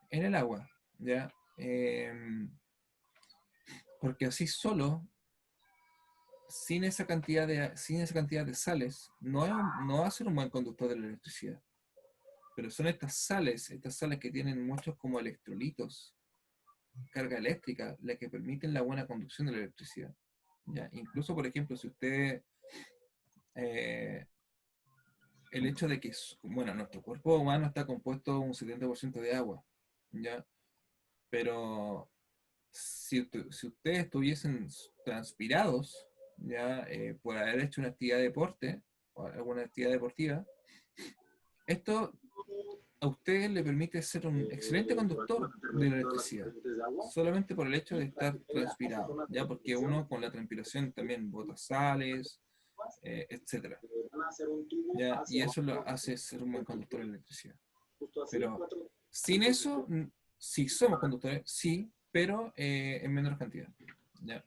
Speaker 2: en el agua, ¿ya? Porque así solo, sin esa cantidad de sales, no va a ser un buen conductor de la electricidad. Pero son estas sales que tienen muchos como electrolitos, carga eléctrica, las que permiten la buena conducción de la electricidad. ¿Ya? Incluso, por ejemplo, si usted, el hecho de que, bueno, nuestro cuerpo humano está compuesto un 70% de agua, ¿ya? Pero si ustedes estuviesen transpirados, ¿ya? Por haber hecho una actividad de deporte, o alguna actividad deportiva, esto a usted le permite ser un excelente conductor de la electricidad, solamente por el hecho de estar transpirado, ya porque uno con la transpiración también bota sales, etcétera, ya, y eso lo hace ser un buen conductor de electricidad. Pero sin eso, sí somos conductores, sí, pero en menor cantidad. ¿Ya?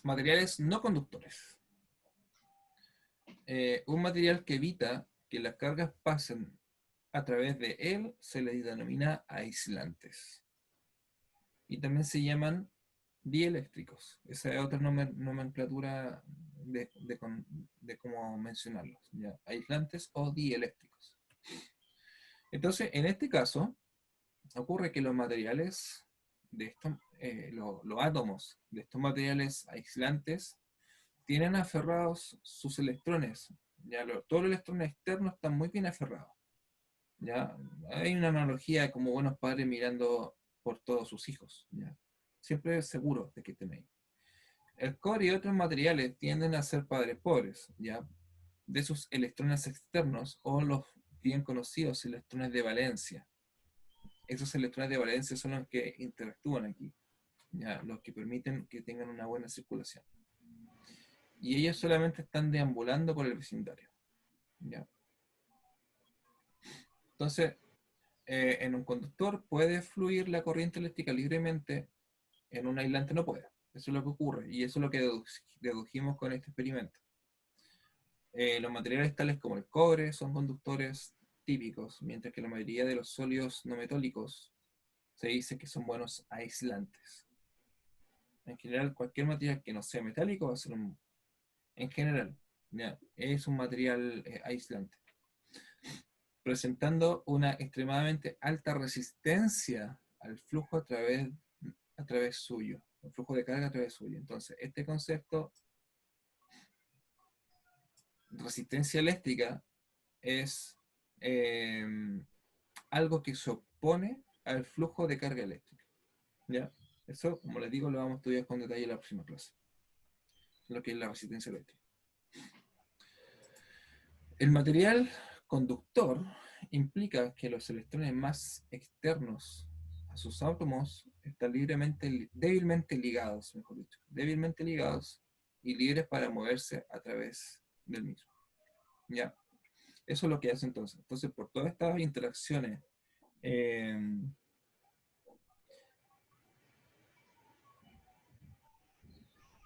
Speaker 2: Materiales no conductores. Un material que evita que las cargas pasen a través de él se les denomina aislantes. Y también se llaman dieléctricos. Esa es otra nomenclatura de cómo mencionarlos, ¿ya? Aislantes o dieléctricos. Entonces, en este caso, ocurre que los materiales de estos, los átomos de estos materiales aislantes tienen aferrados sus electrones. ¿Ya? Todos los electrones externos están muy bien aferrados. ¿Ya? Hay una analogía como buenos padres mirando por todos sus hijos. ¿Ya? Siempre seguros de que estén ahí. El cobre y otros materiales tienden a ser padres pobres, ¿ya? De sus electrones externos o los bien conocidos electrones de valencia. Esos electrones de valencia son los que interactúan aquí, ¿ya? Los que permiten que tengan una buena circulación. Y ellos solamente están deambulando por el vecindario, ¿ya? Entonces, en un conductor puede fluir la corriente eléctrica libremente, en un aislante no puede. Eso es lo que ocurre, y eso es lo que dedujimos con este experimento. Los materiales tales como el cobre son conductores típicos, mientras que la mayoría de los sólidos no metálicos se dice que son buenos aislantes. En general, cualquier material que no sea metálico va a ser en general, ¿ya? Es un material aislante, presentando una extremadamente alta resistencia al flujo a través suyo, el flujo de carga a través suyo. Entonces, este concepto, resistencia eléctrica, es algo que se opone al flujo de carga eléctrica, ¿ya? Eso, como les digo, lo vamos a estudiar con detalle en la próxima clase, lo que es la resistencia eléctrica. El material conductor implica que los electrones más externos a sus átomos están débilmente ligados, mejor dicho, débilmente ligados y libres para moverse a través del mismo. ¿Ya? Eso es lo que hace entonces. Entonces, por todas estas interacciones, en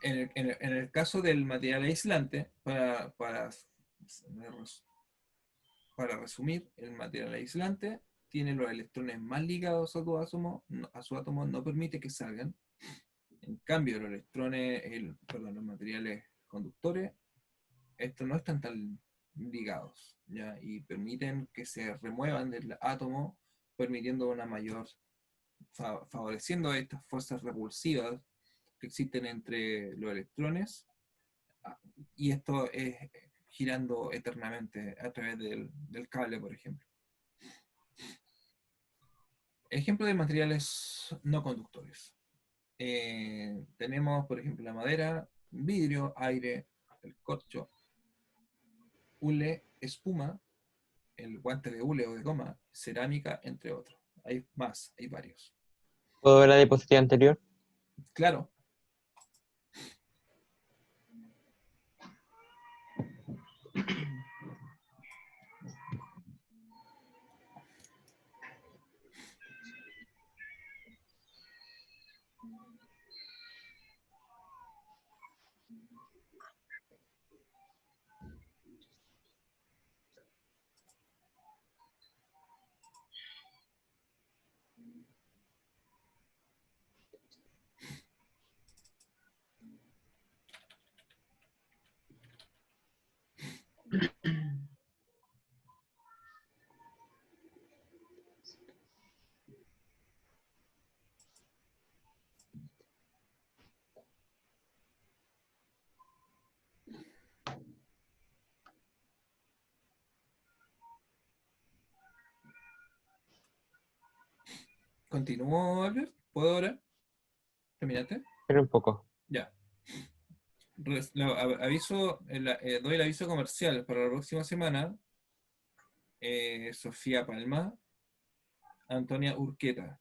Speaker 2: el caso del material aislante, para resumir, el material aislante tiene los electrones más ligados a su átomo, no permite que salgan. En cambio, los materiales conductores, estos no están tan ligados, ¿ya? Y permiten que se remuevan del átomo, permitiendo una mayor, favoreciendo estas fuerzas repulsivas que existen entre los electrones, y esto es girando eternamente a través del cable, por ejemplo. Ejemplo de materiales no conductores. Tenemos, por ejemplo, la madera, vidrio, aire, el corcho, hule, espuma, el guante de hule o de goma, cerámica, entre otros. Hay más, hay varios.
Speaker 1: ¿Puedo ver la diapositiva anterior?
Speaker 2: Claro. ¿Continúo, Albert? ¿Puedo ahora? ¿Terminaste?
Speaker 1: Espera un poco.
Speaker 2: Ya. Doy el aviso comercial para la próxima semana. Sofía Palma, Antonia Urqueta.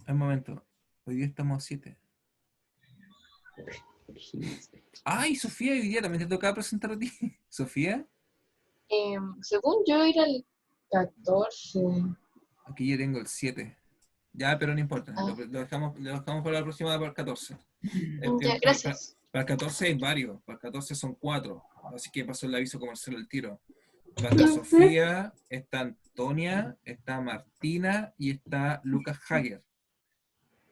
Speaker 2: Un momento. Hoy día estamos a 7. Ay, Sofía, hoy día también te tocaba presentar a ti. Sofía,
Speaker 7: Según yo era el 14.
Speaker 2: aquí yo tengo el 7. Ya, pero no importa.
Speaker 7: Ah,
Speaker 2: Lo dejamos para la próxima, para el 14.
Speaker 7: ya, gracias.
Speaker 2: Para el 14 hay varios. Para el 14 son 4. Así que pasó el aviso comercial al tiro. Va a estar Sofía, está Antonia, está Martina y está Lucas Hager.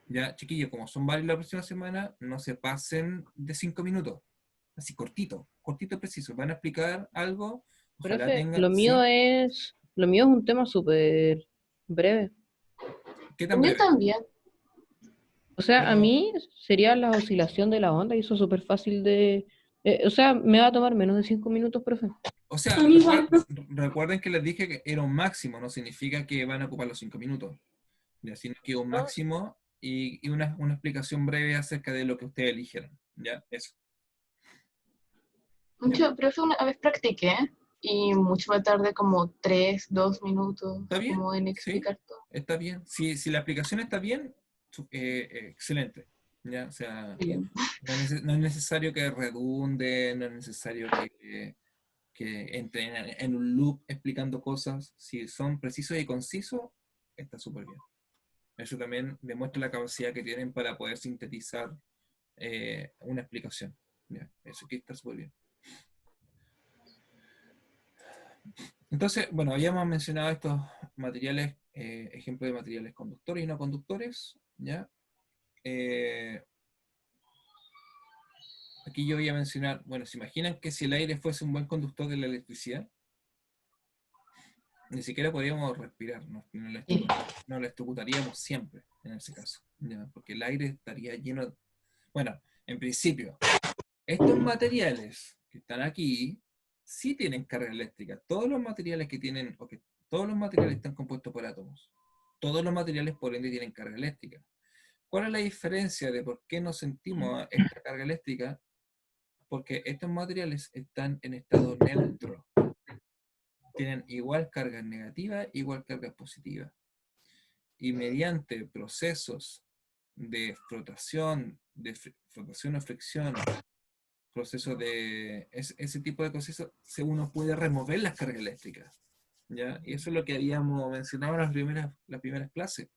Speaker 2: Ya, chiquillos, como son varios la próxima semana, no se pasen de 5 minutos. Así cortito, cortito y preciso. Van a explicar algo. Ojalá
Speaker 3: Profe,
Speaker 2: tengan. ¿Sí?
Speaker 3: lo mío es un tema súper breve.
Speaker 2: ¿Qué
Speaker 7: El
Speaker 2: tan
Speaker 7: mío
Speaker 2: breve?
Speaker 7: también.
Speaker 3: O sea, a
Speaker 2: Pero,
Speaker 3: mí sería la oscilación de la onda y eso es súper fácil de... o sea, me va a tomar menos de 5 minutos, profe.
Speaker 2: o sea,
Speaker 4: A mí igual,
Speaker 2: recuerden que les dije que era un máximo, no significa que van a ocupar los 5 minutos. Ya, sino que un
Speaker 3: No,
Speaker 2: máximo y una explicación breve acerca de lo que ustedes eligieron. Ya, eso. Ya.
Speaker 7: Mucho, profe, una vez practiqué y mucho me tardé como 3, 2 minutos
Speaker 2: ¿Está bien?
Speaker 7: como en
Speaker 2: Sí,
Speaker 7: explicar todo.
Speaker 2: está bien. Si la explicación está bien, excelente. ¿Ya? O sea,
Speaker 7: Bien.
Speaker 2: no es necesario que redunde, no es necesario que entren en un loop explicando cosas. Si son precisos y concisos, está súper bien. Eso también demuestra la capacidad que tienen para poder sintetizar una explicación. ¿Ya? Eso aquí está súper bien. Entonces, bueno, habíamos mencionado estos materiales, ejemplos de materiales conductores y no conductores, ¿ya? Aquí yo voy a mencionar, bueno, ¿se imaginan que si el aire fuese un buen conductor de la electricidad? Ni siquiera podríamos respirar,
Speaker 7: Sí.
Speaker 2: nos electrocutaríamos siempre en ese caso, ¿ya? Porque el aire estaría lleno. Bueno, en principio, estos materiales que están aquí sí tienen carga eléctrica. Todos los materiales que tienen, todos los materiales están compuestos por átomos. Todos los materiales, por ende, tienen carga eléctrica. ¿Cuál es la diferencia de por qué no sentimos esta carga eléctrica? Porque estos materiales están en estado neutro. Tienen igual carga negativa, igual carga positiva. Y mediante procesos de flotación o fricción, procesos de ese tipo de procesos, uno puede remover las cargas eléctricas. ¿Ya? Y eso es lo que habíamos mencionado en las primeras clases.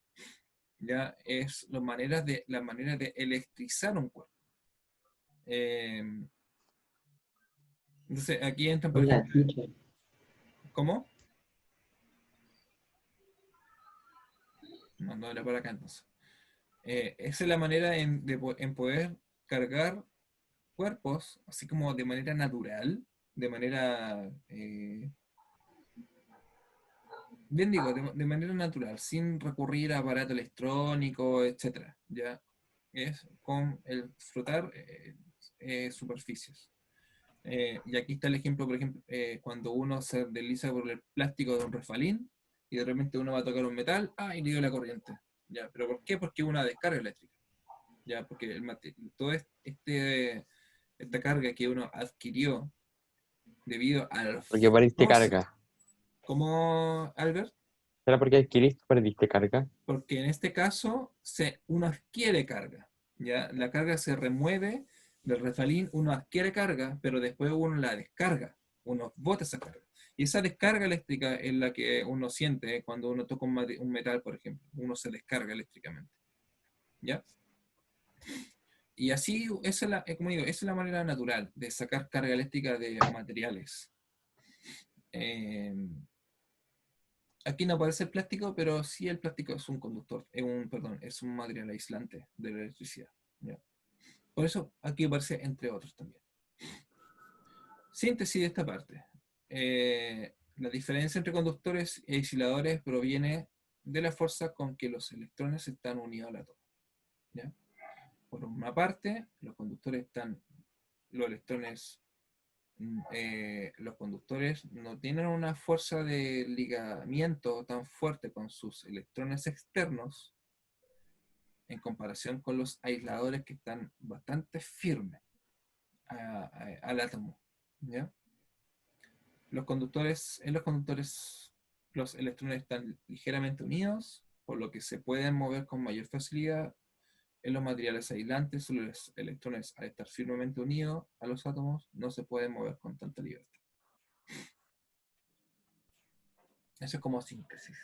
Speaker 2: Ya es las maneras de electrizar un cuerpo. Entonces, aquí entran, por
Speaker 8: Hola,
Speaker 2: ejemplo,
Speaker 8: teacher.
Speaker 2: ¿cómo? No era por acá entonces. Esa es la manera en poder cargar cuerpos, así como de manera natural, de manera, bien digo, de manera natural, sin recurrir a aparato electrónico, etcétera. Ya es con el frotar superficies. Y aquí está el ejemplo, por ejemplo, cuando uno se desliza por el plástico de un refalín y de repente uno va a tocar un metal, y le dio la corriente. ¿Ya? ¿Pero por qué? Porque una descarga eléctrica. ¿Ya? Porque toda esta carga que uno adquirió debido al
Speaker 1: Porque perdiste
Speaker 2: roce.
Speaker 1: carga.
Speaker 2: ¿Cómo, Albert?
Speaker 1: ¿Será porque adquiriste perdiste carga?
Speaker 2: Porque en este caso uno adquiere carga. ¿Ya? La carga se remueve del refalín, uno adquiere carga, pero después uno la descarga, uno bota esa carga. Y esa descarga eléctrica es la que uno siente cuando uno toca un metal, por ejemplo. Uno se descarga eléctricamente. ¿Ya? Y así, como digo, esa es la manera natural de sacar carga eléctrica de materiales. Aquí no aparece el plástico, pero sí el plástico es un conductor, es un material aislante de la electricidad. ¿Ya? Por eso aquí aparece entre otros también. Síntesis de esta parte. La diferencia entre conductores y aisladores proviene de la fuerza con que los electrones están unidos al átomo. ¿Ya? Por una parte, los electrones los conductores no tienen una fuerza de ligamiento tan fuerte con sus electrones externos en comparación con los aisladores que están bastante firmes al átomo, ¿ya? En los conductores, los electrones están ligeramente unidos, por lo que se pueden mover con mayor facilidad. En los materiales aislantes, los electrones, al estar firmemente unidos a los átomos, no se pueden mover con tanta libertad. Eso es como síntesis.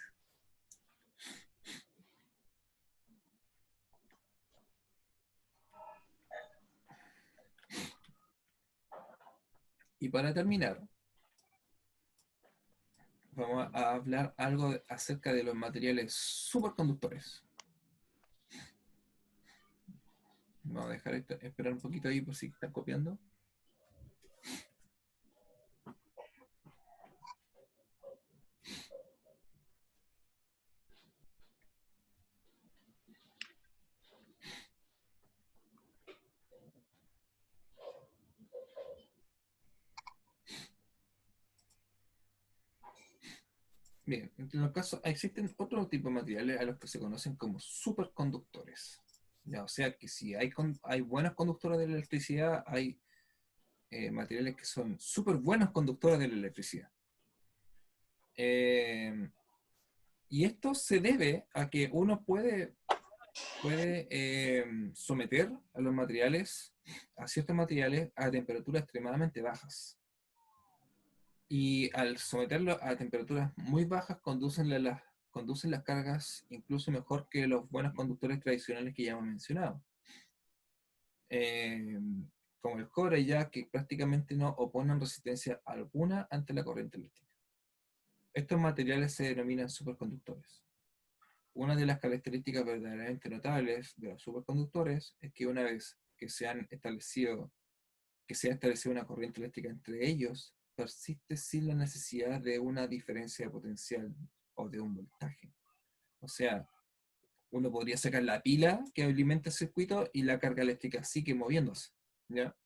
Speaker 2: Y para terminar, vamos a hablar algo acerca de los materiales superconductores. Vamos a dejar esperar un poquito ahí por si están copiando. Bien, en los casos existen otro tipo de materiales a los que se conocen como superconductores. Ya, o sea que si hay buenos conductores de la electricidad, hay materiales que son súper buenos conductores de la electricidad. Y esto se debe a que uno puede someter a los materiales, a ciertos materiales, a temperaturas extremadamente bajas. Y al someterlo a temperaturas muy bajas, conducen las cargas incluso mejor que los buenos conductores tradicionales que ya hemos mencionado. Como el cobre, ya que prácticamente no oponen resistencia alguna ante la corriente eléctrica. Estos materiales se denominan superconductores. Una de las características verdaderamente notables de los superconductores es que una vez que se ha establecido una corriente eléctrica entre ellos, persiste sin la necesidad de una diferencia de potencial o de un voltaje. O sea, uno podría sacar la pila que alimenta el circuito y la carga eléctrica sigue moviéndose, ¿ya?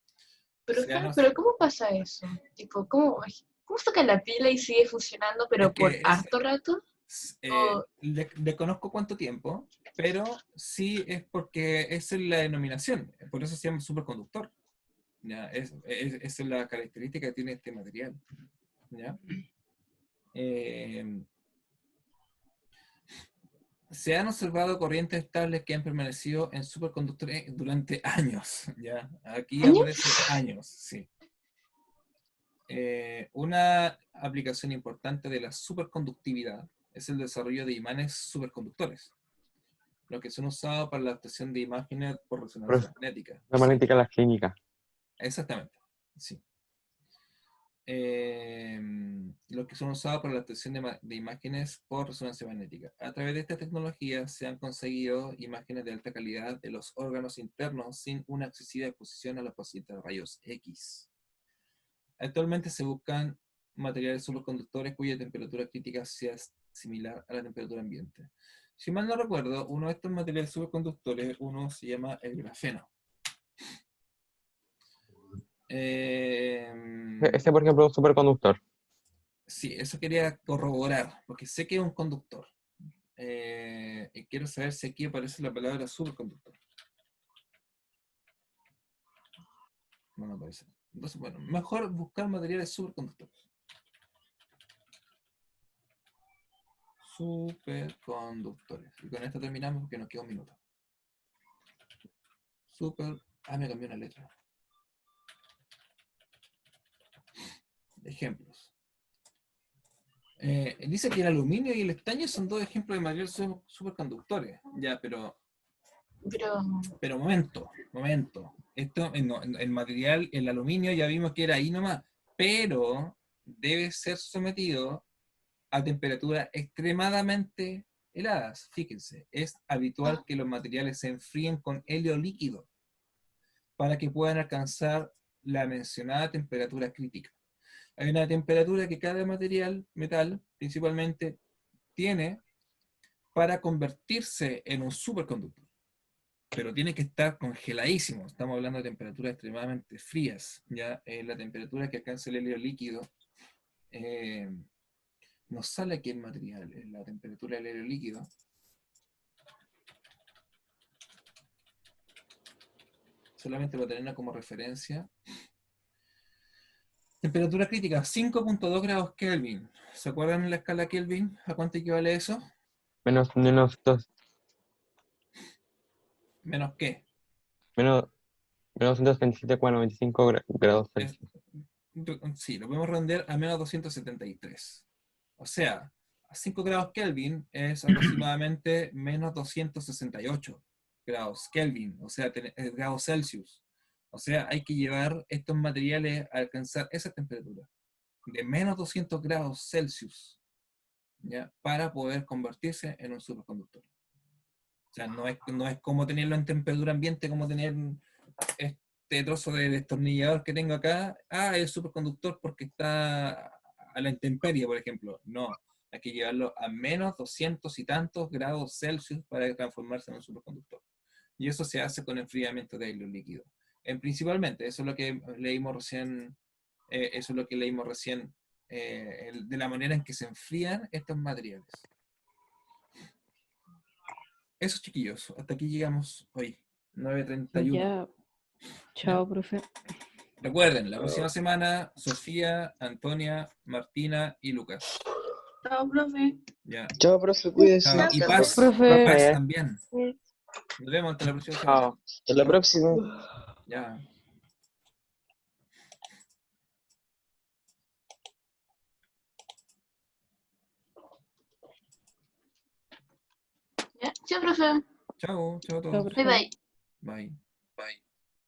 Speaker 7: Pero ¿cómo pasa eso? Tipo, ¿cómo saca la pila y sigue funcionando, pero por harto rato?
Speaker 2: Le conozco cuánto tiempo, pero sí es porque esa es la denominación, por eso se llama superconductor. ¿Ya? Esa es la característica que tiene este material. ¿Ya? Se han observado corrientes estables que han permanecido en superconductores durante años. ¿Ya? Aquí aparece años, sí. Una aplicación importante de la superconductividad es el desarrollo de imanes superconductores, los que son usados para la obtención de imágenes por resonancia magnética.
Speaker 1: La magnética en las clínicas.
Speaker 2: Exactamente, sí. Los que son usados para la obtención de imágenes por resonancia magnética. A través de esta tecnología se han conseguido imágenes de alta calidad de los órganos internos sin una excesiva exposición a los pacientes de rayos X. Actualmente se buscan materiales superconductores cuya temperatura crítica sea similar a la temperatura ambiente. Si mal no recuerdo, uno de estos materiales superconductores, uno se llama el grafeno.
Speaker 1: Este, por ejemplo, es un superconductor.
Speaker 2: Sí, eso quería corroborar, porque sé que es un conductor. Y quiero saber si aquí aparece la palabra superconductor. No aparece. Entonces, bueno, mejor buscar materiales superconductores. Superconductores. Y con esto terminamos porque nos queda un minuto. Me cambié una letra. Ejemplos. Dice que el aluminio y el estaño son dos ejemplos de materiales superconductores. Ya, pero momento. Esto, el material, el aluminio, ya vimos que era ahí nomás, pero debe ser sometido a temperaturas extremadamente heladas. Fíjense, es habitual que los materiales se enfríen con helio líquido para que puedan alcanzar la mencionada temperatura crítica. Hay una temperatura que cada metal, principalmente, tiene para convertirse en un superconductor. pero tiene que estar congeladísimo. Estamos hablando de temperaturas extremadamente frías. Ya la temperatura que alcanza el helio líquido nos sale aquí el material, la temperatura del helio líquido. Solamente para tenerla como referencia. Temperatura crítica, 5.2 grados Kelvin. ¿Se acuerdan en la escala Kelvin? ¿A cuánto equivale eso?
Speaker 1: Menos 2.
Speaker 2: ¿Menos qué?
Speaker 1: Menos 227,95 grados Celsius.
Speaker 2: Sí, lo podemos redondear a menos 273. O sea, a 5 grados Kelvin es aproximadamente menos 268 grados Kelvin, o sea, grados Celsius. O sea, hay que llevar estos materiales a alcanzar esa temperatura de menos 200 grados Celsius, ¿ya? Para poder convertirse en un superconductor. O sea, no es como tenerlo en temperatura ambiente, como tener este trozo de destornillador que tengo acá. Es superconductor porque está a la intemperie, por ejemplo. No, hay que llevarlo a menos 200 y tantos grados Celsius para transformarse en un superconductor. Y eso se hace con enfriamiento de helio líquido. Principalmente, eso es lo que leímos recién, de la manera en que se enfrían estos materiales. Eso, chiquillos, hasta aquí llegamos hoy, 9:31.
Speaker 3: Ya. Chao, profe.
Speaker 2: Recuerden, la próxima semana, Sofía, Antonia, Martina y Lucas.
Speaker 4: Chao, profe.
Speaker 2: Ya.
Speaker 9: Chao, profe, cuídese.
Speaker 2: Chao. Y Paz,
Speaker 3: Profe.
Speaker 2: Paz también. Nos vemos hasta la próxima semana.
Speaker 1: Chao.
Speaker 9: Hasta la próxima.
Speaker 2: Ya.
Speaker 7: ¿Ya? Chao, profe.
Speaker 2: Chao, chao a
Speaker 3: Chao,
Speaker 2: todos.
Speaker 3: profe.
Speaker 7: Bye, bye.
Speaker 2: Bye.